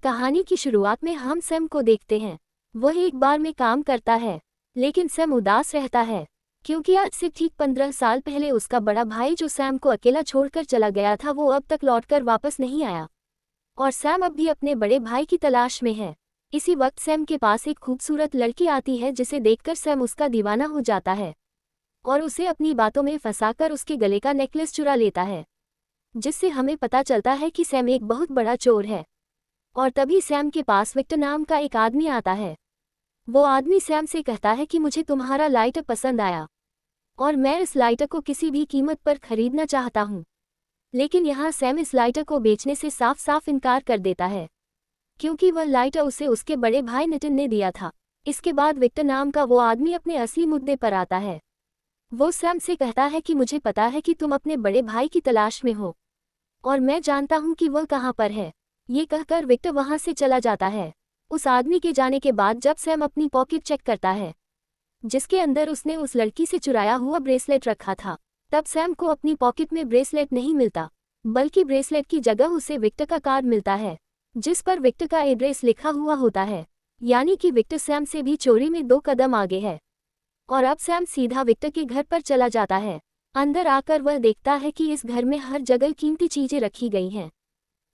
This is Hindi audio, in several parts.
कहानी की शुरुआत में हम सैम को देखते हैं। वह एक बार में काम करता है, लेकिन सैम उदास रहता है क्योंकि आज से ठीक 15 साल पहले उसका बड़ा भाई जो सैम को अकेला छोड़कर चला गया था वो अब तक लौटकर वापस नहीं आया और सैम अब भी अपने बड़े भाई की तलाश में है। इसी वक्त सैम के पास एक खूबसूरत लड़की आती है जिसे देखकर सैम उसका दीवाना हो जाता है और उसे अपनी बातों में फंसाकर उसके गले का नेकलेस चुरा लेता है, जिससे हमें पता चलता है कि सैम एक बहुत बड़ा चोर है। और तभी सैम के पास विक्टर नाम का एक आदमी आता है। वो आदमी सैम से कहता है कि मुझे तुम्हारा लाइटर पसंद आया और मैं इस लाइटर को किसी भी कीमत पर खरीदना चाहता हूँ। लेकिन यहाँ सैम इस लाइटर को बेचने से साफ साफ इनकार कर देता है क्योंकि वह लाइटर उसे उसके बड़े भाई नितिन ने दिया था। इसके बाद विक्टर नाम का वो आदमी अपने असली मुद्दे पर आता है। वो सैम से कहता है कि मुझे पता है कि तुम अपने बड़े भाई की तलाश में हो और मैं जानता हूँ कि वह कहाँ पर है। ये कहकर विक्टर वहां से चला जाता है। उस आदमी के जाने के बाद जब सैम अपनी पॉकेट चेक करता है जिसके अंदर उसने उस लड़की से चुराया हुआ ब्रेसलेट रखा था, तब सैम को अपनी पॉकेट में ब्रेसलेट नहीं मिलता, बल्कि ब्रेसलेट की जगह उसे विक्टर का कार्ड मिलता है जिस पर विक्टर का एड्रेस लिखा हुआ होता है। यानी कि विक्टर सैम से भी चोरी में 2 कदम आगे है और अब सैम सीधा विक्टर के घर पर चला जाता है। अंदर आकर वह देखता है कि इस घर में हर जगह कीमती चीजें रखी गई हैं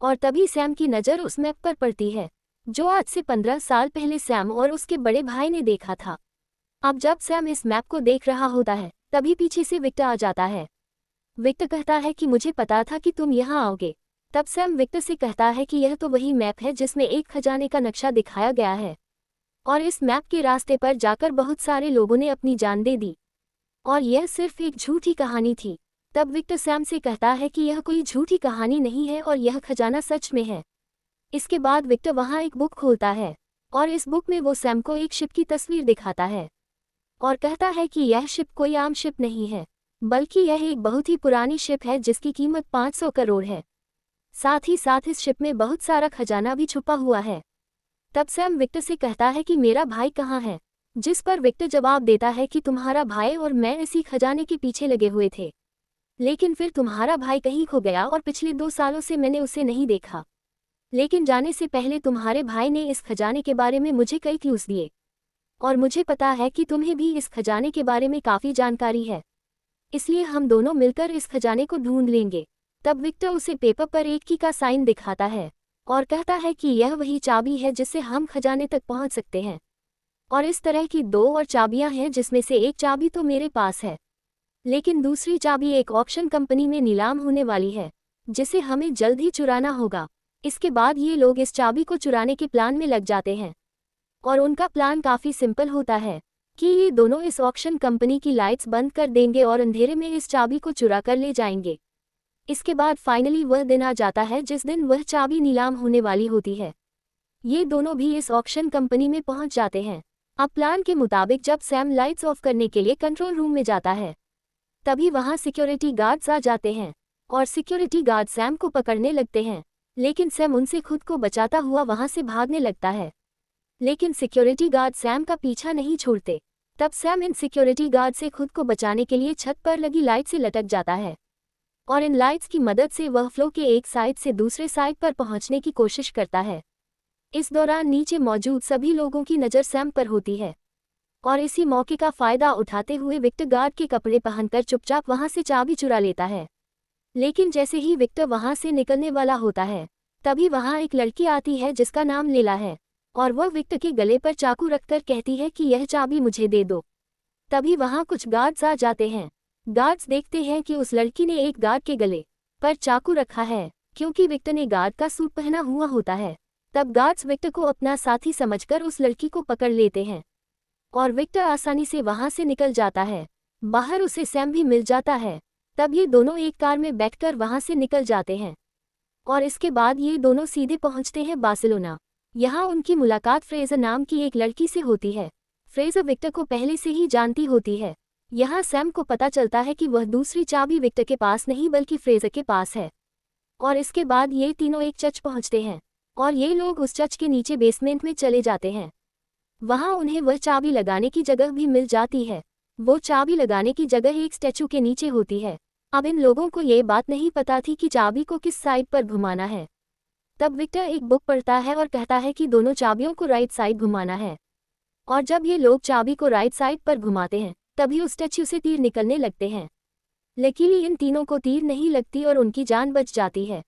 और तभी सैम की नज़र उस मैप पर पड़ती है जो आज से 15 साल पहले सैम और उसके बड़े भाई ने देखा था। अब जब सैम इस मैप को देख रहा होता है तभी पीछे से विक्टर आ जाता है। विक्टर कहता है कि मुझे पता था कि तुम यहाँ आओगे। तब सैम विक्टर से कहता है कि यह तो वही मैप है जिसमें एक खजाने का नक्शा दिखाया गया है और इस मैप के रास्ते पर जाकर बहुत सारे लोगों ने अपनी जान दे दी और यह सिर्फ एक झूठी कहानी थी। तब विक्टर सैम से कहता है कि यह कोई झूठी कहानी नहीं है और यह खजाना सच में है। इसके बाद विक्टर वहां एक बुक खोलता है और इस बुक में वो सैम को एक शिप की तस्वीर दिखाता है और कहता है कि यह शिप कोई आम शिप नहीं है, बल्कि यह एक बहुत ही पुरानी शिप है जिसकी कीमत 500 करोड़ है। साथ ही साथ इस शिप में बहुत सारा खजाना भी छुपा हुआ है। तब सैम विक्टर से कहता है कि मेरा भाई कहाँ है, जिस पर विक्टर जवाब देता है कि तुम्हारा भाई और मैं इसी खजाने के पीछे लगे हुए थे, लेकिन फिर तुम्हारा भाई कहीं खो गया और पिछले 2 सालों से मैंने उसे नहीं देखा। लेकिन जाने से पहले तुम्हारे भाई ने इस खजाने के बारे में मुझे कई क्लूज दिए और मुझे पता है कि तुम्हें भी इस खजाने के बारे में काफ़ी जानकारी है, इसलिए हम दोनों मिलकर इस खजाने को ढूंढ लेंगे। तब विक्टर उसे पेपर पर एक की का साइन दिखाता है और कहता है कि यह वही चाबी है जिससे हम खजाने तक पहुंच सकते हैं और इस तरह की 2 और चाबियां हैं जिसमें से एक चाबी तो मेरे पास है, लेकिन दूसरी चाबी एक ऑक्शन कंपनी में नीलाम होने वाली है जिसे हमें जल्द ही चुराना होगा। इसके बाद ये लोग इस चाबी को चुराने के प्लान में लग जाते हैं और उनका प्लान काफ़ी सिंपल होता है कि ये दोनों इस ऑक्शन कंपनी की लाइट्स बंद कर देंगे और अंधेरे में इस चाबी को चुरा कर ले जाएंगे। इसके बाद फाइनली वह दिन आ जाता है जिस दिन वह चाबी नीलाम होने वाली होती है। ये दोनों भी इस ऑक्शन कंपनी में पहुंच जाते हैं। अब प्लान के मुताबिक जब सैम लाइट्स ऑफ करने के लिए कंट्रोल रूम में जाता है तभी वहां सिक्योरिटी गार्ड्स आ जाते हैं और सिक्योरिटी गार्ड सैम को पकड़ने लगते हैं, लेकिन सैम उनसे खुद को बचाता हुआ वहां से भागने लगता है। लेकिन सिक्योरिटी गार्ड सैम का पीछा नहीं छोड़ते। तब सैम इन सिक्योरिटी गार्ड से खुद को बचाने के लिए छत पर लगी लाइट से लटक जाता है और इन लाइट्स की मदद से वह फ्लो के एक साइड से दूसरे साइड पर पहुंचने की कोशिश करता है। इस दौरान नीचे मौजूद सभी लोगों की नज़र सैम पर होती है और इसी मौके का फायदा उठाते हुए विक्टर गार्ड के कपड़े पहनकर चुपचाप वहां से चाबी चुरा लेता है। लेकिन जैसे ही विक्टर वहां से निकलने वाला होता है तभी वहां एक लड़की आती है जिसका नाम लीला है और वह विक्टर के गले पर चाकू रखकर कहती है कि यह चाबी मुझे दे दो। तभी वहां कुछ गार्ड्स आ जाते हैं। गार्ड्स देखते हैं कि उस लड़की ने एक गार्ड के गले पर चाकू रखा है क्योंकि विक्टर ने गार्ड का सूट पहना हुआ होता है। तब गार्ड्स विक्टर को अपना साथी समझकर उस लड़की को पकड़ लेते हैं और विक्टर आसानी से वहां से निकल जाता है। बाहर उसे सैम भी मिल जाता है। तब ये दोनों एक कार में बैठकर वहां से निकल जाते हैं और इसके बाद ये दोनों सीधे पहुंचते हैं बार्सिलोना। यहाँ उनकी मुलाकात फ्रेजर नाम की एक लड़की से होती है। फ्रेजर विक्टर को पहले से ही जानती होती है। यहाँ सैम को पता चलता है कि वह दूसरी चाबी विक्टर के पास नहीं बल्कि फ्रेजर के पास है और इसके बाद ये तीनों एक चर्च पहुंचते हैं और ये लोग उस चर्च के नीचे बेसमेंट में चले जाते हैं। वहां उन्हें वह चाबी लगाने की जगह भी मिल जाती है। वो चाबी लगाने की जगह एक स्टैचू के नीचे होती है। अब इन लोगों को ये बात नहीं पता थी कि चाबी को किस साइड पर घुमाना है। तब विक्टर एक बुक पढ़ता है और कहता है कि दोनों चाबियों को राइट साइड घुमाना है। और जब ये लोग चाबी को राइट साइड पर घुमाते हैं तभी उस स्टैच्यू से तीर निकलने लगते हैं। लेकिन इन तीनों को तीर नहीं लगती और उनकी जान बच जाती है।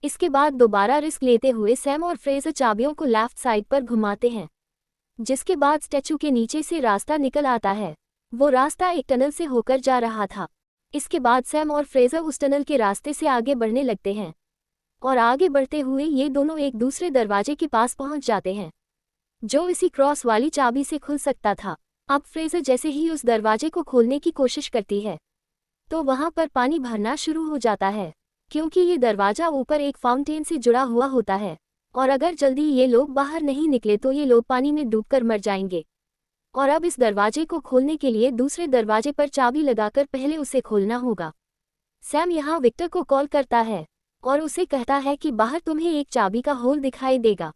इसके बाद दोबारा रिस्क लेते हुए सैम और फ्रेजर चाबियों को लेफ्ट साइड पर घुमाते हैं, जिसके बाद स्टैच्यू के नीचे से रास्ता निकल आता है। वो रास्ता एक टनल से होकर जा रहा था। इसके बाद सैम और फ्रेजर उस टनल के रास्ते से आगे बढ़ने लगते हैं और आगे बढ़ते हुए ये दोनों एक दूसरे दरवाजे के पास पहुंच जाते हैं, जो इसी क्रॉस वाली चाबी से खुल सकता था। अब फ्रेजर जैसे ही उस दरवाजे को खोलने की कोशिश करती है तो वहां पर पानी भरना शुरू हो जाता है, क्योंकि ये दरवाजा ऊपर एक फाउंटेन से जुड़ा हुआ होता है और अगर जल्दी ये लोग बाहर नहीं निकले तो ये लोग पानी में डूबकर मर जाएंगे। और अब इस दरवाजे को खोलने के लिए दूसरे दरवाजे पर चाबी लगाकर पहले उसे खोलना होगा। सैम यहाँ विक्टर को कॉल करता है और उसे कहता है कि बाहर तुम्हें एक चाबी का होल दिखाई देगा,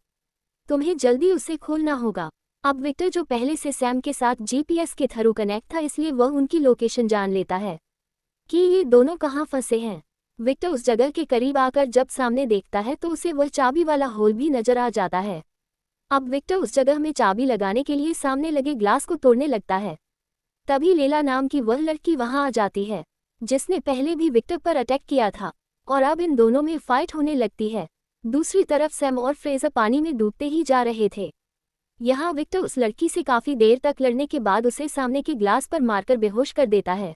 तुम्हें जल्दी उसे खोलना होगा। अब विक्टर, जो पहले से सैम के साथ जीपीएस के थ्रू कनेक्ट था, इसलिए वह उनकी लोकेशन जान लेता है कि ये दोनों कहाँ फंसे हैं। विक्टर उस जगह के करीब आकर जब सामने देखता है तो उसे वह चाबी वाला होल भी नजर आ जाता है। अब विक्टर उस जगह में चाबी लगाने के लिए सामने लगे ग्लास को तोड़ने लगता है। तभी लेला नाम की वह लड़की वहां आ जाती है, जिसने पहले भी विक्टर पर अटैक किया था, और अब इन दोनों में फाइट होने लगती है। दूसरी तरफ सैम और फ्रेजर पानी में डूबते ही जा रहे थे। यहाँ विक्टर उस लड़की से काफी देर तक लड़ने के बाद उसे सामने के ग्लास पर मारकर बेहोश कर देता है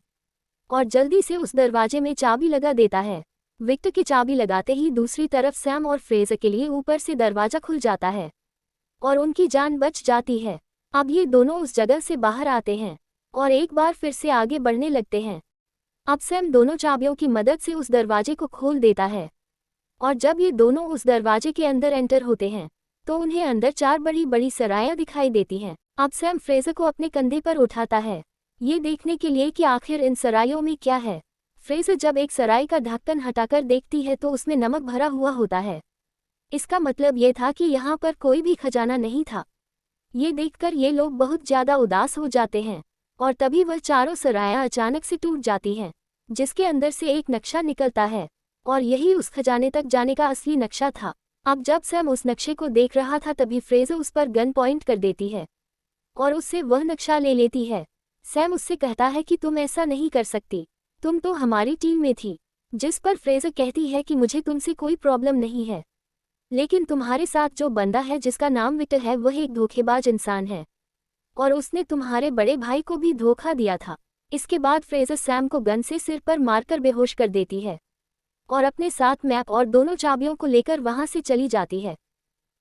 और जल्दी से उस दरवाजे में चाबी लगा देता है। विक्टर की चाबी लगाते ही दूसरी तरफ सैम और फ्रेजर के लिए ऊपर से दरवाजा खुल जाता है और उनकी जान बच जाती है। अब ये दोनों उस जगह से बाहर आते हैं और एक बार फिर से आगे बढ़ने लगते हैं। अब सैम दोनों चाबियों की मदद से उस दरवाजे को खोल देता है और जब ये दोनों उस दरवाजे के अंदर एंटर होते हैं तो उन्हें अंदर 4 बड़ी बड़ी सरायां दिखाई देती हैं। अब सैम फ्रेजर को अपने कंधे पर उठाता है, ये देखने के लिए कि आखिर इन सरायों में क्या है। फ्रेजर जब एक सराय का ढक्कन हटाकर देखती है तो उसमें नमक भरा हुआ होता है। इसका मतलब ये था कि यहाँ पर कोई भी खजाना नहीं था। ये देखकर ये लोग बहुत ज्यादा उदास हो जाते हैं और तभी वह चारों सरायां अचानक से टूट जाती हैं, जिसके अंदर से एक नक्शा निकलता है और यही उस खजाने तक जाने का असली नक्शा था। अब जब सैम उस नक्शे को देख रहा था तभी फ्रेजर उस पर गन पॉइंट कर देती है और उससे वह नक्शा ले लेती है। सैम उससे कहता है कि तुम ऐसा नहीं कर सकती, तुम तो हमारी टीम में थी। जिस पर फ्रेजर कहती है कि मुझे तुमसे कोई प्रॉब्लम नहीं है, लेकिन तुम्हारे साथ जो बंदा है जिसका नाम विक्टर है वह एक धोखेबाज इंसान है और उसने तुम्हारे बड़े भाई को भी धोखा दिया था। इसके बाद फ्रेजर सैम को गन से सिर पर मारकर बेहोश कर देती है और अपने साथ मैप और दोनों चाबियों को लेकर वहां से चली जाती है।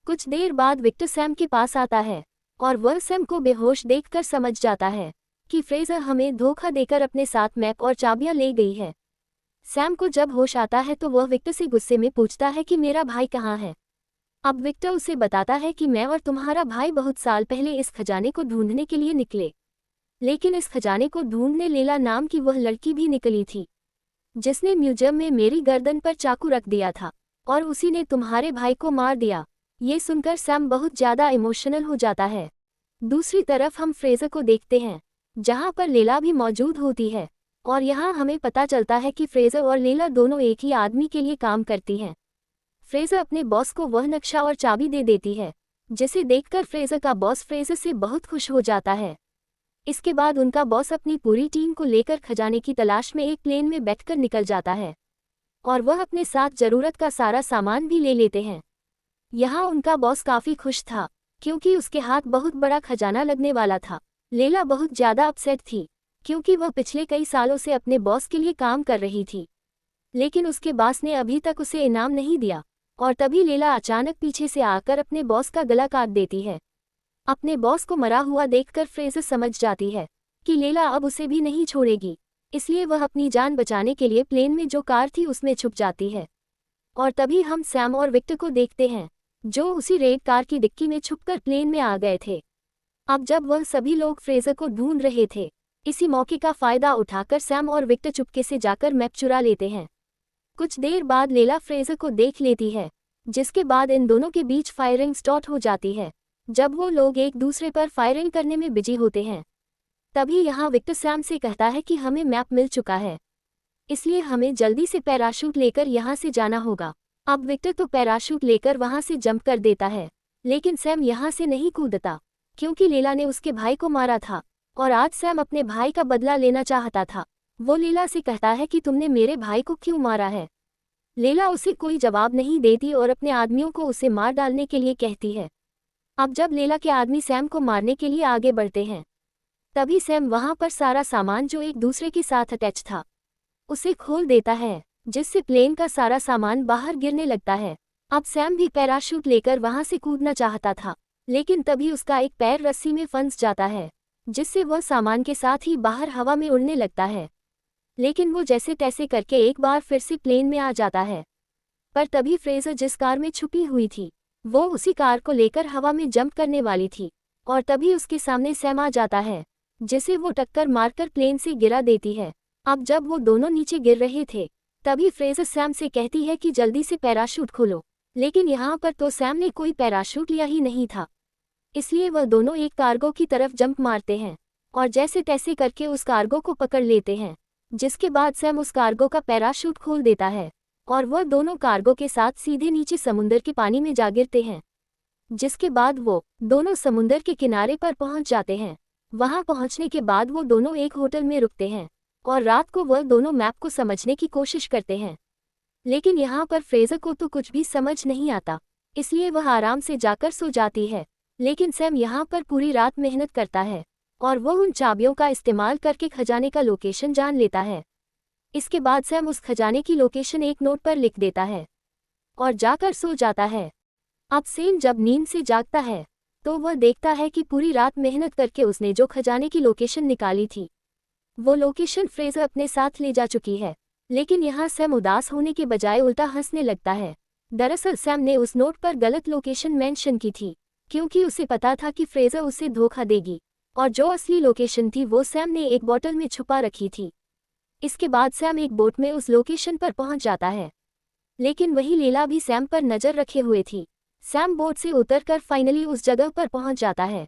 कुछ देर बाद विक्टर सैम के पास आता है और वह सैम को बेहोश देखकर समझ जाता है कि फ्रेजर हमें धोखा देकर अपने साथ मैप और चाबियां ले गई है। सैम को जब होश आता है तो वह विक्टर से गुस्से में पूछता है कि मेरा भाई कहाँ है। अब विक्टर उसे बताता है कि मैं और तुम्हारा भाई बहुत साल पहले इस खजाने को ढूंढने के लिए निकले, लेकिन इस खजाने को ढूंढने लेला नाम की वह लड़की भी निकली थी, जिसने म्यूजियम में मेरी गर्दन पर चाकू रख दिया था और उसी ने तुम्हारे भाई को मार दिया। ये सुनकर सैम बहुत ज्यादा इमोशनल हो जाता है। दूसरी तरफ हम फ्रेजर को देखते हैं, जहां पर लेला भी मौजूद होती है और यहाँ हमें पता चलता है कि फ्रेजर और लेला दोनों एक ही आदमी के लिए काम करती हैं। फ्रेजर अपने बॉस को वह नक्शा और चाबी दे देती है, जिसे देखकर फ्रेजर का बॉस फ्रेजर से बहुत खुश हो जाता है। इसके बाद उनका बॉस अपनी पूरी टीम को लेकर खजाने की तलाश में एक प्लेन में बैठकर निकल जाता है और वह अपने साथ जरूरत का सारा सामान भी ले लेते हैं। यहाँ उनका बॉस काफी खुश था क्योंकि उसके हाथ बहुत बड़ा खजाना लगने वाला था। लेला बहुत ज्यादा अपसेट थी क्योंकि वह पिछले कई सालों से अपने बॉस के लिए काम कर रही थी, लेकिन उसके बॉस ने अभी तक उसे इनाम नहीं दिया। और तभी लेला अचानक पीछे से आकर अपने बॉस का गला काट देती है। अपने बॉस को मरा हुआ देखकर फ्रेजर समझ जाती है कि लेला अब उसे भी नहीं छोड़ेगी, इसलिए वह अपनी जान बचाने के लिए प्लेन में जो कार थी उसमें छुप जाती है। और तभी हम सैम और विक्टर को देखते हैं, जो उसी रेड कार की डिक्की में छुपकर प्लेन में आ गए थे। अब जब वह सभी लोग फ्रेजर को ढूंढ रहे थे, इसी मौके का फायदा उठाकर सैम और विक्टर चुपके से जाकर मैप चुरा लेते हैं। कुछ देर बाद लेला फ्रेजर को देख लेती है, जिसके बाद इन दोनों के बीच फायरिंग स्टार्ट हो जाती है। जब वो लोग एक दूसरे पर फायरिंग करने में बिजी होते हैं, तभी यहाँ विक्टर सैम से कहता है कि हमें मैप मिल चुका है, इसलिए हमें जल्दी से पैराशूट लेकर यहाँ से जाना होगा। अब विक्टर तो पैराशूट लेकर वहां से जंप कर देता है, लेकिन सैम यहाँ से नहीं कूदता, क्योंकि लीला ने उसके भाई को मारा था और आज सैम अपने भाई का बदला लेना चाहता था। वो लीला से कहता है कि तुमने मेरे भाई को क्यों मारा है। लीला उसे कोई जवाब नहीं देती और अपने आदमियों को उसे मार डालने के लिए कहती है। अब जब लीला के आदमी सैम को मारने के लिए आगे बढ़ते हैं, तभी सैम वहां पर सारा सामान जो एक दूसरे के साथ अटैच था उसे खोल देता है, जिससे प्लेन का सारा सामान बाहर गिरने लगता है। अब सैम भी पैराशूट लेकर वहां से कूदना चाहता था, लेकिन तभी उसका एक पैर रस्सी में फंस जाता है, जिससे वह सामान के साथ ही बाहर हवा में उड़ने लगता है। लेकिन वो जैसे तैसे करके एक बार फिर से प्लेन में आ जाता है। पर तभी फ्रेजर जिस कार में छुपी हुई थी, वो उसी कार को लेकर हवा में जंप करने वाली थी, और तभी उसके सामने सैम आ जाता है, जिसे वो टक्कर मारकर प्लेन से गिरा देती है। अब जब वो दोनों नीचे गिर रहे थे, तभी फ्रेजर सैम से कहती है कि जल्दी से पैराशूट खोलो, लेकिन यहाँ पर तो सैम ने कोई पैराशूट लिया ही नहीं था, इसलिए वह दोनों एक कार्गो की तरफ जंप मारते हैं और जैसे तैसे करके उस कार्गो को पकड़ लेते हैं, जिसके बाद सैम उस कार्गो का पैराशूट खोल देता है और वह दोनों कार्गो के साथ सीधे नीचे समुद्र के पानी में जा गिरते हैं, जिसके बाद वो दोनों समुद्र के किनारे पर पहुंच जाते हैं। वहां पहुंचने के बाद वो दोनों एक होटल में रुकते हैं और रात को वह दोनों मैप को समझने की कोशिश करते हैं, लेकिन यहाँ पर फ्रेजर को तो कुछ भी समझ नहीं आता, इसलिए वह आराम से जाकर सो जाती है। लेकिन सैम यहाँ पर पूरी रात मेहनत करता है और वह उन चाबियों का इस्तेमाल करके खजाने का लोकेशन जान लेता है। इसके बाद सैम उस खजाने की लोकेशन एक नोट पर लिख देता है और जाकर सो जाता है। अब सैम जब नींद से जागता है तो वह देखता है कि पूरी रात मेहनत करके उसने जो खजाने की लोकेशन निकाली थी, वो लोकेशन फ्रेजर अपने साथ ले जा चुकी है। लेकिन यहाँ सैम उदास होने के बजाय उल्टा हंसने लगता है। दरअसल सैम ने उस नोट पर गलत लोकेशन मेंशन की थी, क्योंकि उसे पता था कि फ्रेजर उसे धोखा देगी, और जो असली लोकेशन थी वो सैम ने एक बोतल में छुपा रखी थी। इसके बाद सैम एक बोट में उस लोकेशन पर पहुंच जाता है, लेकिन वही लीला भी सैम पर नजर रखे हुए थी। सैम बोट से उतरकर फाइनली उस जगह पर पहुंच जाता है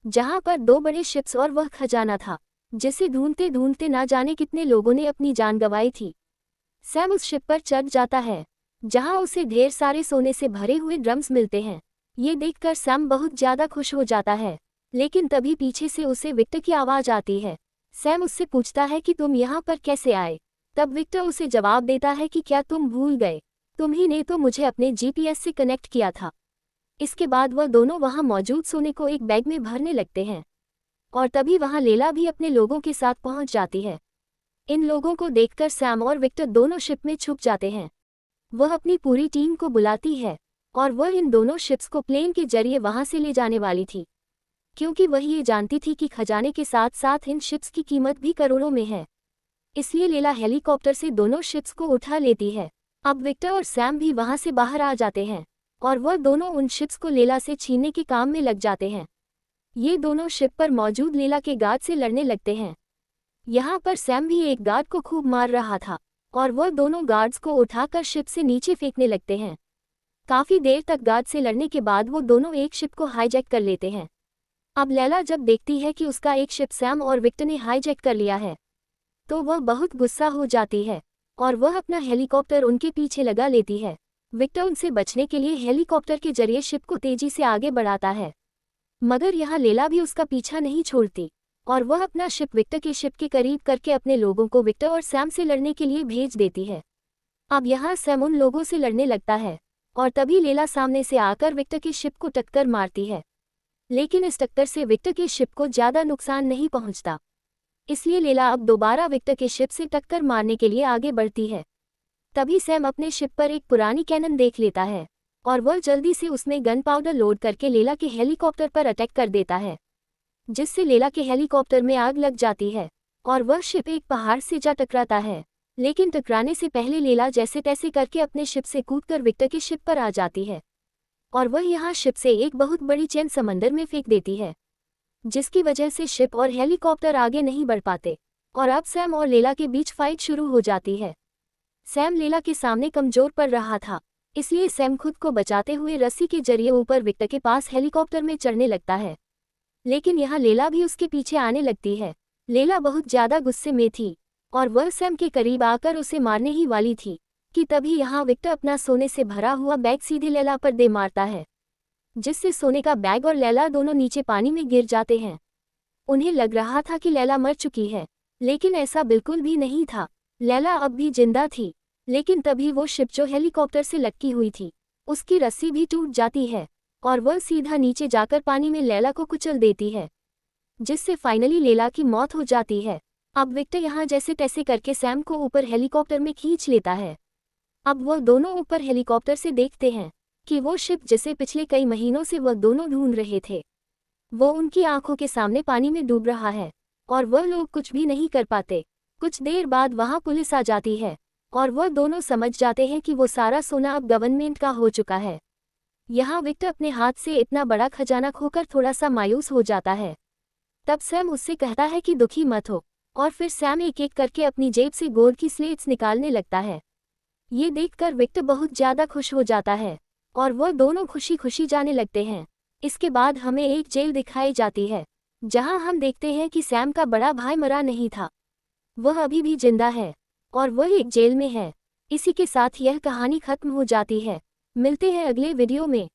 जहां पर दो बड़े शिप्स और वह खजाना था, जिसे ढूंढते ढूंढते ना जाने कितने लोगों ने अपनी जान गंवाई थी। सैम उस शिप पर चढ़ जाता है जहां उसे ढेर सारे सोने से भरे हुए ड्रम्स मिलते हैं। ये देखकर सैम बहुत ज्यादा खुश हो जाता है, लेकिन तभी पीछे से उसे विक्टर की आवाज आती है। सैम उससे पूछता है कि तुम यहाँ पर कैसे आए। तब विक्टर उसे जवाब देता है कि क्या तुम भूल गए, तुम ही ने तो मुझे अपने जीपीएस से कनेक्ट किया था। इसके बाद वह दोनों वहां मौजूद सोने को एक बैग में भरने लगते हैं और तभी वहां लीला भी अपने लोगों के साथ पहुंच जाती है। इन लोगों को देखकर सैम और विक्टर दोनों शिप में छुप जाते हैं। वह अपनी पूरी टीम को बुलाती है और वह इन दोनों शिप्स को प्लेन के जरिए वहां से ले जाने वाली थी, क्योंकि वह ये जानती थी कि खजाने के साथ साथ इन शिप्स की कीमत भी करोड़ों में है। इसलिए लीला हेलीकॉप्टर से दोनों शिप्स को उठा लेती है। अब विक्टर और सैम भी वहां से बाहर आ जाते हैं और वह दोनों उन शिप्स को लीला से छीनने के काम में लग जाते हैं। ये दोनों शिप पर मौजूद लीला के गार्ड से लड़ने लगते हैं। यहाँ पर सैम भी एक गार्ड को खूब मार रहा था और वह दोनों गार्ड्स को उठाकर शिप से नीचे फेंकने लगते हैं। काफी देर तक गार्ड से लड़ने के बाद वो दोनों एक शिप को हाईजैक कर लेते हैं। अब लैला जब देखती है कि उसका एक शिप सैम और विक्टर ने हाईजैक कर लिया है, तो वह बहुत गुस्सा हो जाती है और वह अपना हेलीकॉप्टर उनके पीछे लगा लेती है। विक्टर उनसे बचने के लिए हेलीकॉप्टर के जरिए शिप को तेजी से आगे बढ़ाता है, मगर यहाँ लैला भी उसका पीछा नहीं छोड़ती और वह अपना शिप विक्टर के शिप के करीब करके अपने लोगों को विक्टर और सैम से लड़ने के लिए भेज देती है। अब यहाँ सैम उन लोगों से लड़ने लगता है और तभी लैला सामने से आकर विक्टर के शिप को टक्कर मारती है, लेकिन इस टक्कर से विक्टर के शिप को ज्यादा नुकसान नहीं पहुंचता। इसलिए लैला अब दोबारा विक्टर के शिप से टक्कर मारने के लिए आगे बढ़ती है। तभी सैम अपने शिप पर एक पुरानी कैनन देख लेता है और वह जल्दी से उसमें गन पाउडर लोड करके लैला के हेलीकॉप्टर पर अटैक कर देता है, जिससे लैला के हेलीकॉप्टर में आग लग जाती है और वह शिप एक पहाड़ से जा टकराता है। लेकिन टकराने से पहले लैला जैसे तैसे करके अपने शिप से कूदकर विक्टर के शिप पर आ जाती है और वह यहाँ शिप से एक बहुत बड़ी चेन समंदर में फेंक देती है, जिसकी वजह से शिप और हेलीकॉप्टर आगे नहीं बढ़ पाते और अब सैम और लैला के बीच फाइट शुरू हो जाती है। सैम लैला के सामने कमजोर पड़ रहा था, इसलिए सैम खुद को बचाते हुए रस्सी के जरिए ऊपर विक्टर के पास हेलीकॉप्टर में चढ़ने लगता है, लेकिन यहाँ लैला भी उसके पीछे आने लगती है। लैला बहुत ज्यादा गुस्से में थी और वह सैम के करीब आकर उसे मारने ही वाली थी कि तभी यहाँ विक्टर अपना सोने से भरा हुआ बैग सीधे लैला पर दे मारता है, जिससे सोने का बैग और लैला दोनों नीचे पानी में गिर जाते हैं। उन्हें लग रहा था कि लैला मर चुकी है, लेकिन ऐसा बिल्कुल भी नहीं था। लैला अब भी जिंदा थी। लेकिन तभी वो शिप जो हेलीकॉप्टर से लटकी हुई थी, उसकी रस्सी भी टूट जाती है और वह सीधा नीचे जाकर पानी में लैला को कुचल देती है, जिससे फाइनली लैला की मौत हो जाती है। अब विक्टर यहाँ जैसे तैसे करके सैम को ऊपर हेलीकॉप्टर में खींच लेता है। अब वह दोनों ऊपर हेलीकॉप्टर से देखते हैं कि वो शिप जिसे पिछले कई महीनों से वह दोनों ढूंढ रहे थे, वो उनकी आंखों के सामने पानी में डूब रहा है और वह लोग कुछ भी नहीं कर पाते। कुछ देर बाद वहां पुलिस आ जाती है और वह दोनों समझ जाते हैं कि वो सारा सोना अब गवर्नमेंट का हो चुका है। यहाँ विक्टर अपने हाथ से इतना बड़ा खजाना खोकर थोड़ा सा मायूस हो जाता है। तब सैम उससे कहता है कि दुखी मत हो, और फिर सैम एक एक करके अपनी जेब से गोल्ड की स्लेट्स निकालने लगता है। ये देखकर विक्टर बहुत ज़्यादा खुश हो जाता है और वह दोनों खुशी खुशी जाने लगते हैं। इसके बाद हमें एक जेल दिखाई जाती है, जहां हम देखते हैं कि सैम का बड़ा भाई मरा नहीं था, वह अभी भी जिंदा है और वह एक जेल में है। इसी के साथ यह कहानी खत्म हो जाती है। मिलते हैं अगले वीडियो में।